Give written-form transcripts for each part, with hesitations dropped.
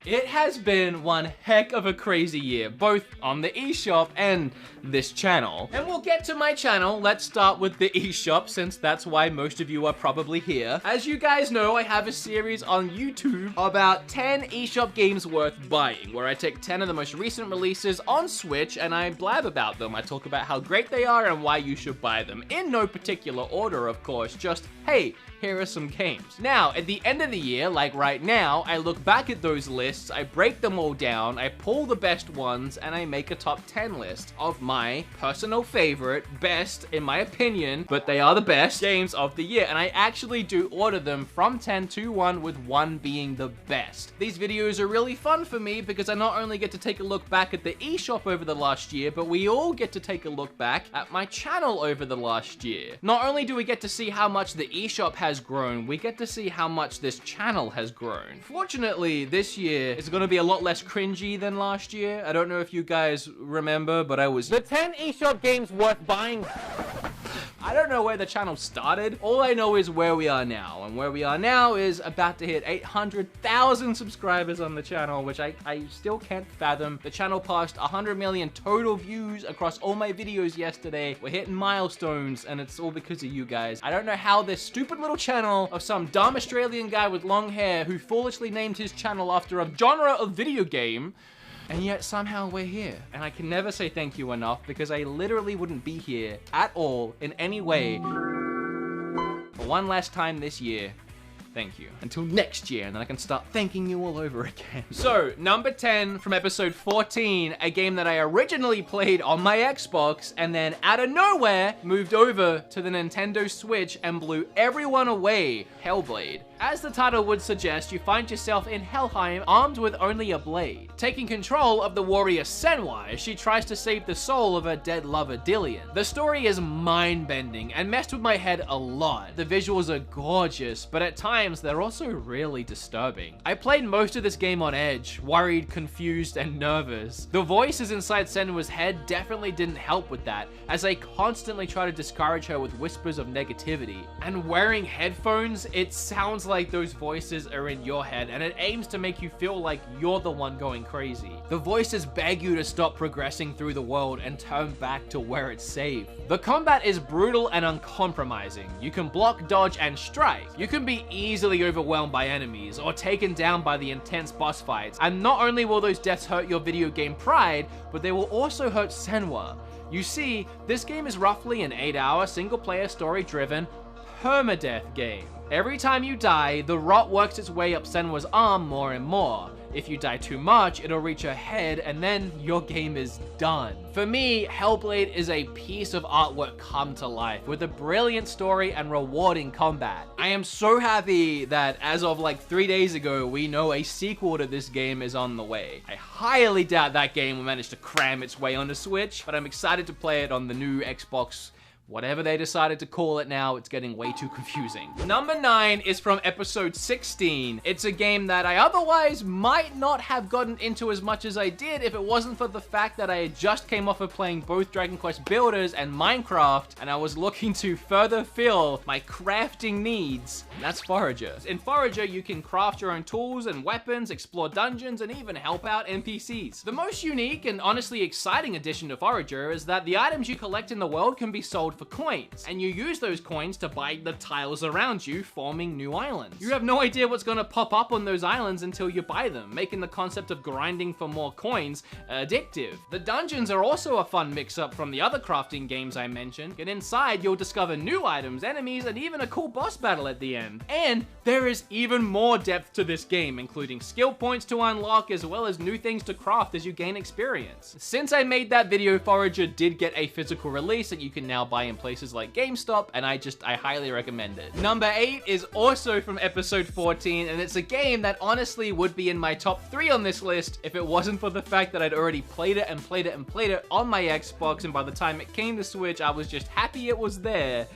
It has been one heck of a crazy year, both on the eShop and this channel. And we'll get to my channel. Let's start with the eShop, since that's why most of you are probably here. As you guys know, I have a series on YouTube about 10 eShop games worth buying, where I take 10 of the most recent releases on Switch and I blab about them. I talk about how great they are and why you should buy them. In no particular order, of course, just, hey, here are some games. Now, at the end of the year, like right now, I look back at those lists, I break them all down, I pull the best ones, and I make a top 10 list of my personal favorite, best, in my opinion, but they are the best games of the year. And I actually do order them from 10 to 1, with 1 being the best. These videos are really fun for me because I not only get to take a look back at the eShop over the last year, but we all get to take a look back at my channel over the last year. Not only do we get to see how much the eShop has grown, we get to see how much this channel has grown. Fortunately, this year is going to be a lot less cringy than last year. I don't know if you guys remember, but I was the 10 eShop games worth buying. I don't know where the channel started. All I know is where we are now. And where we are now is about to hit 800,000 subscribers on the channel, which I still can't fathom. The channel passed 100 million total views across all my videos yesterday. We're hitting milestones, and it's all because of you guys. I don't know how this stupid little channel of some dumb Australian guy with long hair who foolishly named his channel after a genre of video game, and yet somehow we're here. And I can never say thank you enough, because I literally wouldn't be here at all in any way. For one last time this year, thank you. Until next year, and then I can start thanking you all over again. So, number 10 from episode 14, a game that I originally played on my Xbox, and then out of nowhere, moved over to the Nintendo Switch and blew everyone away, Hellblade. As the title would suggest, you find yourself in Helheim armed with only a blade, taking control of the warrior Senwa as she tries to save the soul of her dead lover Dillion. The story is mind-bending and messed with my head a lot. The visuals are gorgeous, but at times they're also really disturbing. I played most of this game on edge, worried, confused, and nervous. The voices inside Senwa's head definitely didn't help with that, as they constantly try to discourage her with whispers of negativity. And wearing headphones, it sounds like those voices are in your head, and it aims to make you feel like you're the one going crazy. The voices beg you to stop progressing through the world and turn back to where it's safe. The combat is brutal and uncompromising. You can block, dodge, and strike. You can be easily overwhelmed by enemies or taken down by the intense boss fights, and not only will those deaths hurt your video game pride, but they will also hurt Senwa. You see, this game is roughly an 8-hour single-player story-driven permadeath game. Every time you die, the rot works its way up Senwa's arm more and more. If you die too much, it'll reach her head, and then your game is done. For me, Hellblade is a piece of artwork come to life, with a brilliant story and rewarding combat. I am so happy that as of like 3 days ago, we know a sequel to this game is on the way. I highly doubt that game will manage to cram its way onto Switch, but I'm excited to play it on the new Xbox. Whatever they decided to call it now, it's getting way too confusing. Number 9 is from episode 16. It's a game that I otherwise might not have gotten into as much as I did if it wasn't for the fact that I had just came off of playing both Dragon Quest Builders and Minecraft, and I was looking to further fill my crafting needs. And that's Forager. In Forager, you can craft your own tools and weapons, explore dungeons, and even help out NPCs. The most unique and honestly exciting addition to Forager is that the items you collect in the world can be sold for coins, and you use those coins to buy the tiles around you, forming new islands. You have no idea what's gonna pop up on those islands until you buy them, making the concept of grinding for more coins addictive. The dungeons are also a fun mix-up from the other crafting games I mentioned, and inside you'll discover new items, enemies, and even a cool boss battle at the end. And there is even more depth to this game, including skill points to unlock, as well as new things to craft as you gain experience. Since I made that video, Forager did get a physical release that you can now buy in places like GameStop, and I highly recommend it. Number 8 is also from episode 14, and it's a game that honestly would be in my top 3 on this list if it wasn't for the fact that I'd already played it and played it and played it on my Xbox, and by the time it came to Switch, I was just happy it was there.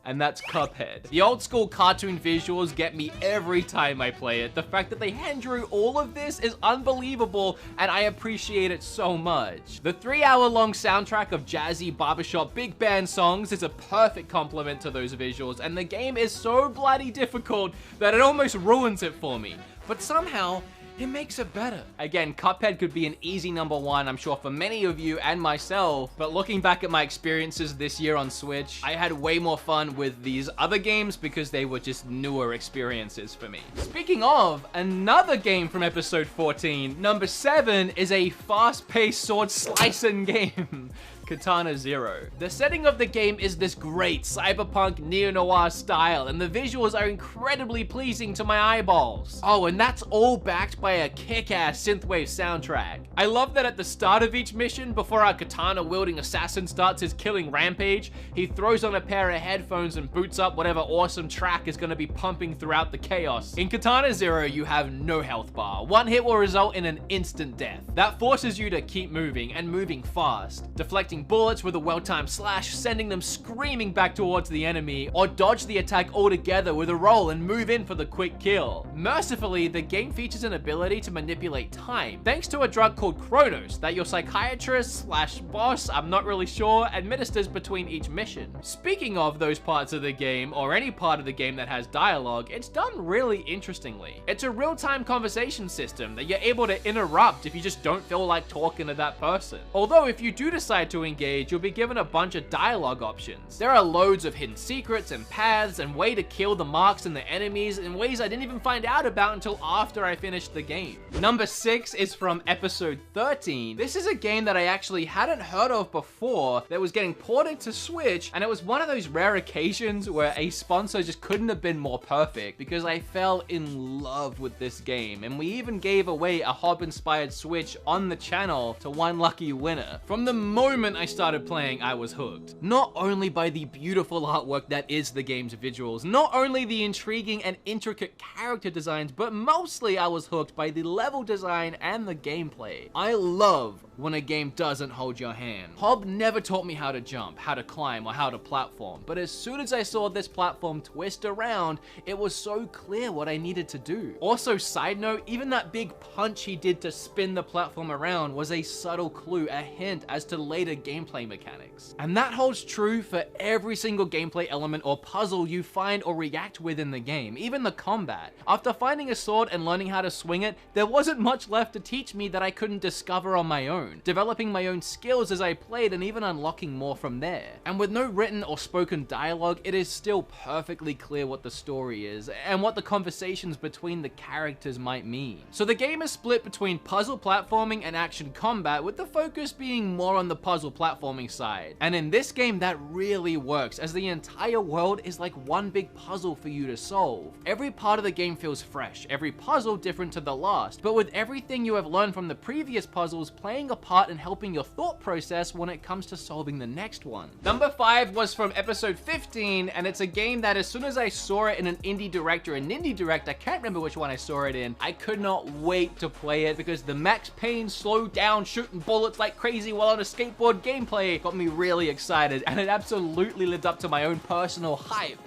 And that's Cuphead. The old school cartoon visuals get me every time I play it. The fact that they hand drew all of this is unbelievable, and I appreciate it so much. The 3-hour-long soundtrack of jazzy barbershop big band songs is a perfect complement to those visuals, and the game is so bloody difficult that it almost ruins it for me. But somehow, it makes it better. Again, Cuphead could be an easy number one, I'm sure, for many of you and myself, but looking back at my experiences this year on Switch, I had way more fun with these other games because they were just newer experiences for me. Speaking of, another game from episode 14, number 7 is a fast-paced sword slicing game. Katana Zero. The setting of the game is this great cyberpunk neo-noir style, and the visuals are incredibly pleasing to my eyeballs. Oh, and that's all backed by a kick-ass synthwave soundtrack. I love that at the start of each mission, before our katana-wielding assassin starts his killing rampage, he throws on a pair of headphones and boots up whatever awesome track is gonna be pumping throughout the chaos. In Katana Zero, you have no health bar. One hit will result in an instant death. That forces you to keep moving, and moving fast, deflecting bullets with a well-timed slash, sending them screaming back towards the enemy, or dodge the attack altogether with a roll and move in for the quick kill. Mercifully, the game features an ability to manipulate time, thanks to a drug called Chronos that your psychiatrist slash boss, I'm not really sure, administers between each mission. Speaking of those parts of the game, or any part of the game that has dialogue, it's done really interestingly. It's a real-time conversation system that you're able to interrupt if you just don't feel like talking to that person. Although if you do decide to engage, you'll be given a bunch of dialogue options. There are loads of hidden secrets and paths and way to kill the marks and the enemies in ways I didn't even find out about until after I finished the game. Number 6 is from episode 13. This is a game that I actually hadn't heard of before that was getting ported to Switch, and it was one of those rare occasions where a sponsor just couldn't have been more perfect because I fell in love with this game, and we even gave away a Hob-inspired Switch on the channel to one lucky winner. From the moment I started playing, I was hooked. Not only by the beautiful artwork that is the game's visuals, not only the intriguing and intricate character designs, but mostly I was hooked by the level design and the gameplay. I love when a game doesn't hold your hand. Hob never taught me how to jump, how to climb, or how to platform, but as soon as I saw this platform twist around, it was so clear what I needed to do. Also, side note, even that big punch he did to spin the platform around was a subtle clue, a hint as to later gameplay mechanics. And that holds true for every single gameplay element or puzzle you find or react with in the game, even the combat. After finding a sword and learning how to swing it, there wasn't much left to teach me that I couldn't discover on my own, developing my own skills as I played and even unlocking more from there. And with no written or spoken dialogue, it is still perfectly clear what the story is and what the conversations between the characters might mean. So the game is split between puzzle platforming and action combat, with the focus being more on the puzzle platforming side. And in this game, that really works, as the entire world is like one big puzzle for you to solve. Every part of the game feels fresh, every puzzle different to the last, but with everything you have learned from the previous puzzles playing a part in helping your thought process when it comes to solving the next one. Number 5 was from episode 15, and it's a game that as soon as I saw it in an indie direct or an indie direct, I can't remember which one I saw it in, I could not wait to play it because the Max Payne slow down shooting bullets like crazy while on a skateboard gameplay got me really excited, and it absolutely lived up to my own personal hype.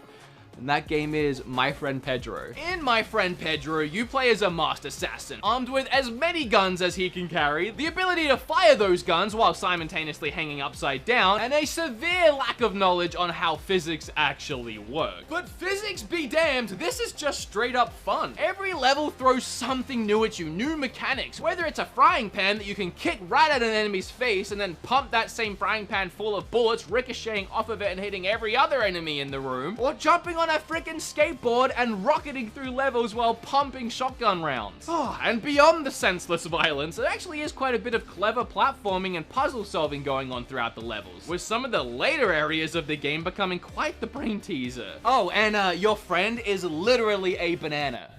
And that game is My Friend Pedro. In My Friend Pedro, you play as a masked assassin, armed with as many guns as he can carry, the ability to fire those guns while simultaneously hanging upside down, and a severe lack of knowledge on how physics actually work. But physics be damned, this is just straight up fun. Every level throws something new at you, new mechanics, whether it's a frying pan that you can kick right at an enemy's face and then pump that same frying pan full of bullets, ricocheting off of it and hitting every other enemy in the room, or jumping on a freaking skateboard and rocketing through levels while pumping shotgun rounds. Oh, and beyond the senseless violence, there actually is quite a bit of clever platforming and puzzle solving going on throughout the levels, with some of the later areas of the game becoming quite the brain teaser. Oh, and your friend is literally a banana.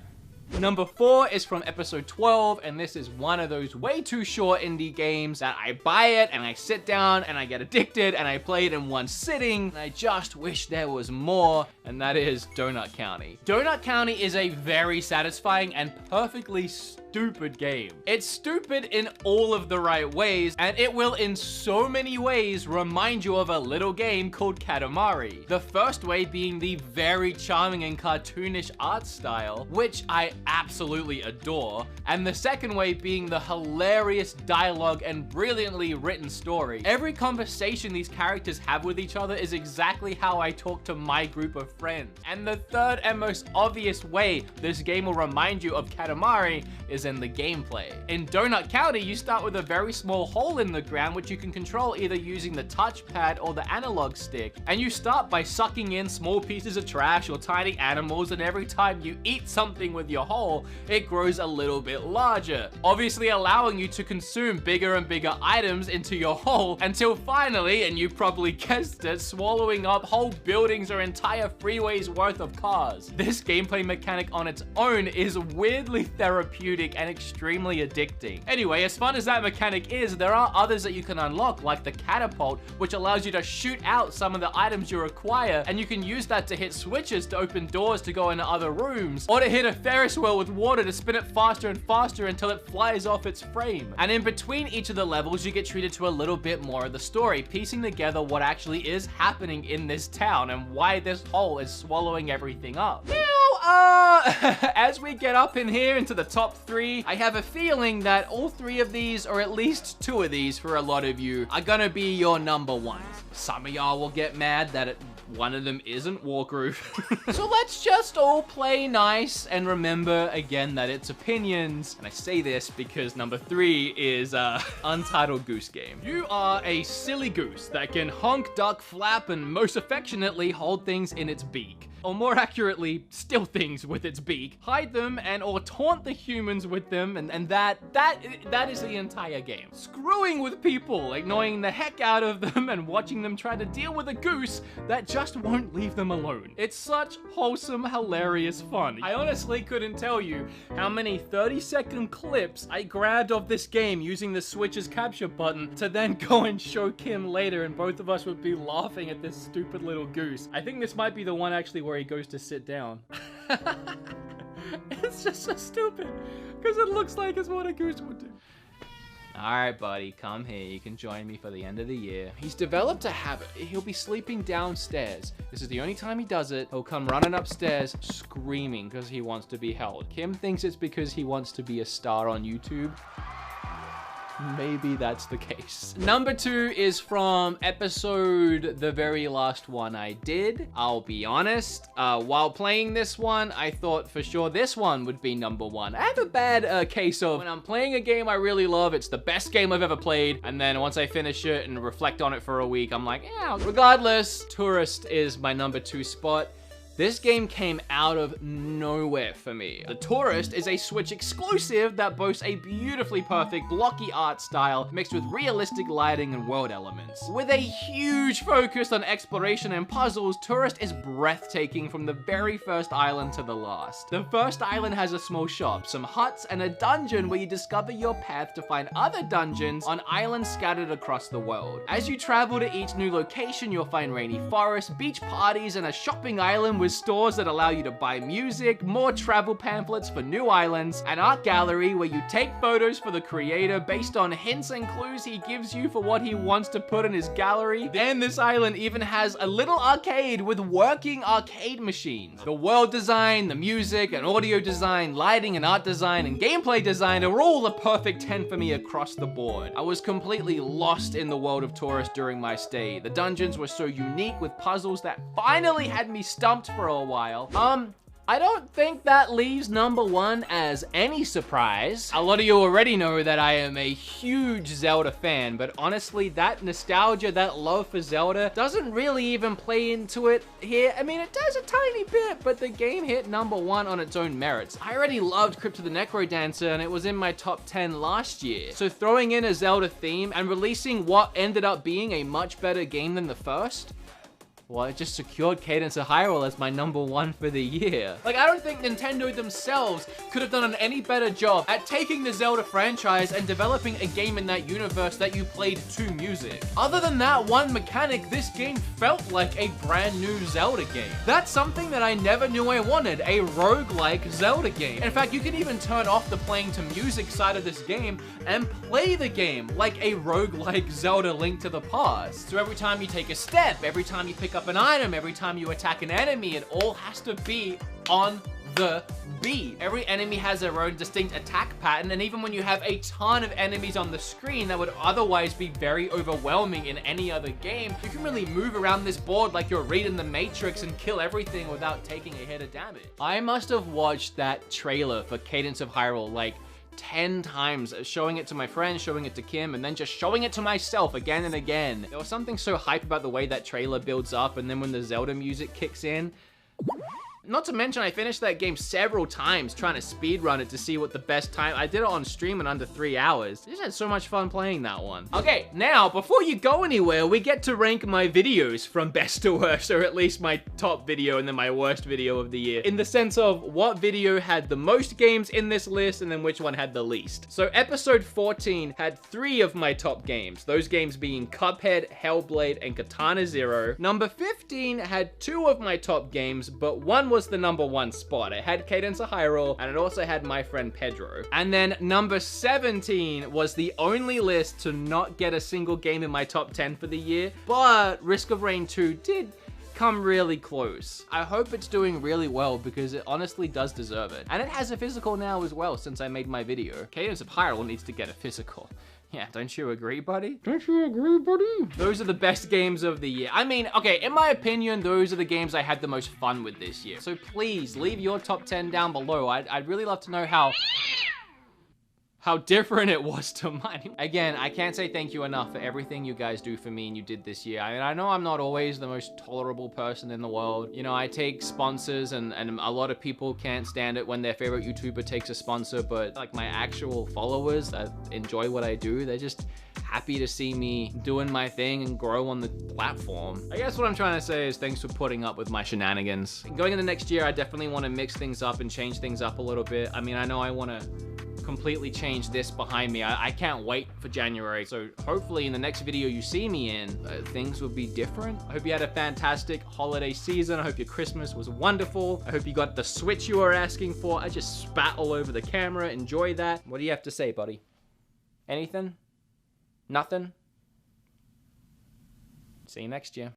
Number 4 is from episode 12, and this is one of those way too short indie games that I buy it and I sit down and I get addicted and I play it in one sitting, and I just wish there was more, and that is Donut County. Donut County is a very satisfying and perfectly stupid game. It's stupid in all of the right ways, and it will in so many ways remind you of a little game called Katamari. The first way being the very charming and cartoonish art style, which I absolutely adore, and the second way being the hilarious dialogue and brilliantly written story. Every conversation these characters have with each other is exactly how I talk to my group of friends. And the third and most obvious way this game will remind you of Katamari is in the gameplay. In Donut County, you start with a very small hole in the ground which you can control either using the touchpad or the analog stick, and you start by sucking in small pieces of trash or tiny animals, and every time you eat something with your hole, it grows a little bit larger, obviously allowing you to consume bigger and bigger items into your hole until finally, and you probably guessed it, swallowing up whole buildings or entire freeways worth of cars. This gameplay mechanic on its own is weirdly therapeutic and extremely addicting. Anyway, as fun as that mechanic is, there are others that you can unlock, like the catapult, which allows you to shoot out some of the items you require, and you can use that to hit switches to open doors to go into other rooms, or to hit a Ferris wheel with water to spin it faster and faster until it flies off its frame. And in between each of the levels, you get treated to a little bit more of the story, piecing together what actually is happening in this town and why this hole is swallowing everything up. Now, as we get up in here into the top 3, I have a feeling that all 3 of these, or at least 2 of these for a lot of you, are gonna be your number 1. Some of y'all will get mad that one of them isn't Wargroove. So let's just all play nice and remember again that it's opinions. And I say this because number 3 is Untitled Goose Game. You are a silly goose that can honk, duck, flap, and most affectionately hold things in its beak. Or more accurately, steal things with its beak, hide them, and or taunt the humans with them, and that is the entire game. Screwing with people, annoying the heck out of them, and watching them try to deal with a goose that just won't leave them alone. It's such wholesome, hilarious fun. I honestly couldn't tell you how many 30-second clips I grabbed of this game using the Switch's capture button to then go and show Kim later, and both of us would be laughing at this stupid little goose. I think this might be the one actually where he goes to sit down. It's just so stupid because it looks like it's what a goose would do. Alright buddy, come here, you can join me for the end of the year. He's developed a habit. He'll be sleeping downstairs. This is the only time he does it. He'll come running upstairs screaming because he wants to be held. Kim thinks it's because he wants to be a star on YouTube. Maybe that's the case. Number 2 is from episode, the very last one I did. I'll be honest, while playing this one, I thought for sure this one would be number 1. I have a bad case of when I'm playing a game I really love, it's the best game I've ever played, and then once I finish it and reflect on it for a week, I'm like, yeah. Regardless, Tourist is my number 2 spot. This game came out of nowhere for me. The Tourist is a Switch exclusive that boasts a beautifully perfect blocky art style mixed with realistic lighting and world elements. With a huge focus on exploration and puzzles, Tourist is breathtaking from the very first island to the last. The first island has a small shop, some huts, and a dungeon where you discover your path to find other dungeons on islands scattered across the world. As you travel to each new location, you'll find rainy forests, beach parties, and a shopping island with stores that allow you to buy music, more travel pamphlets for new islands, an art gallery where you take photos for the creator based on hints and clues he gives you for what he wants to put in his gallery. And this island even has a little arcade with working arcade machines. The world design, the music and audio design, lighting and art design, and gameplay design are all a perfect 10 for me across the board. I was completely lost in the world of Tourist during my stay. The dungeons were so unique with puzzles that finally had me stumped for a while. I don't think that leaves number 1 as any surprise. A lot of you already know that I am a huge Zelda fan, but honestly, that nostalgia, that love for Zelda doesn't really even play into it here. I mean, it does a tiny bit, but the game hit number 1 on its own merits. I already loved Crypt of the Necrodancer, and it was in my top 10 last year. So throwing in a Zelda theme and releasing what ended up being a much better game than the first, well, it just secured Cadence of Hyrule as my number 1 for the year. Like, I don't think Nintendo themselves could have done an any better job at taking the Zelda franchise and developing a game in that universe that you played to music. Other than that one mechanic, this game felt like a brand new Zelda game. That's something that I never knew I wanted, a roguelike Zelda game. In fact, you can even turn off the playing to music side of this game and play the game like a roguelike Zelda Link to the Past. So every time you take a step, every time you pick up an item, every time you attack an enemy, it all has to be on the beat. Every enemy has their own distinct attack pattern, and even when you have a ton of enemies on the screen that would otherwise be very overwhelming in any other game, you can really move around this board like you're reading the Matrix and kill everything without taking a hit of damage. I must have watched that trailer for Cadence of Hyrule like 10 times, showing it to my friends, showing it to Kim, and then just showing it to myself again and again. There was something so hype about the way that trailer builds up, and then when the Zelda music kicks in. Not to mention, I finished that game several times trying to speedrun it to see what the best time. I did it on stream in under 3 hours. I just had so much fun playing that one. Okay, now, before you go anywhere, we get to rank my videos from best to worst, or at least my top video and then my worst video of the year, in the sense of what video had the most games in this list and then which one had the least. So episode 14 had 3 of my top games, those games being Cuphead, Hellblade, and Katana Zero. Number 15 had 2 of my top games, but one was the number 1 spot. It had Cadence of Hyrule, and it also had My Friend Pedro. And then number 17 was the only list to not get a single game in my top 10 for the year, but Risk of Rain 2 did come really close. I hope it's doing really well because it honestly does deserve it. And it has a physical now as well since I made my video. Cadence of Hyrule needs to get a physical. Yeah, don't you agree, buddy? Don't you agree, buddy? Those are the best games of the year. I mean, okay, in my opinion, those are the games I had the most fun with this year. So please, leave your top 10 down below. I'd really love to know how different it was to mine. Again, I can't say thank you enough for everything you guys do for me and you did this year. I mean, I know I'm not always the most tolerable person in the world. You know, I take sponsors and a lot of people can't stand it when their favorite YouTuber takes a sponsor, but like my actual followers that enjoy what I do, they're just happy to see me doing my thing and grow on the platform. I guess what I'm trying to say is thanks for putting up with my shenanigans. Going into next year, I definitely want to mix things up and change things up a little bit. I mean, I know I want to completely change this behind me. I can't wait for January. So hopefully in the next video you see me in, things will be different. I hope you had a fantastic holiday season. I hope your Christmas was wonderful. I hope you got the Switch you were asking for. I just spat all over the camera. Enjoy that. What do you have to say, buddy? Anything? Nothing? See you next year.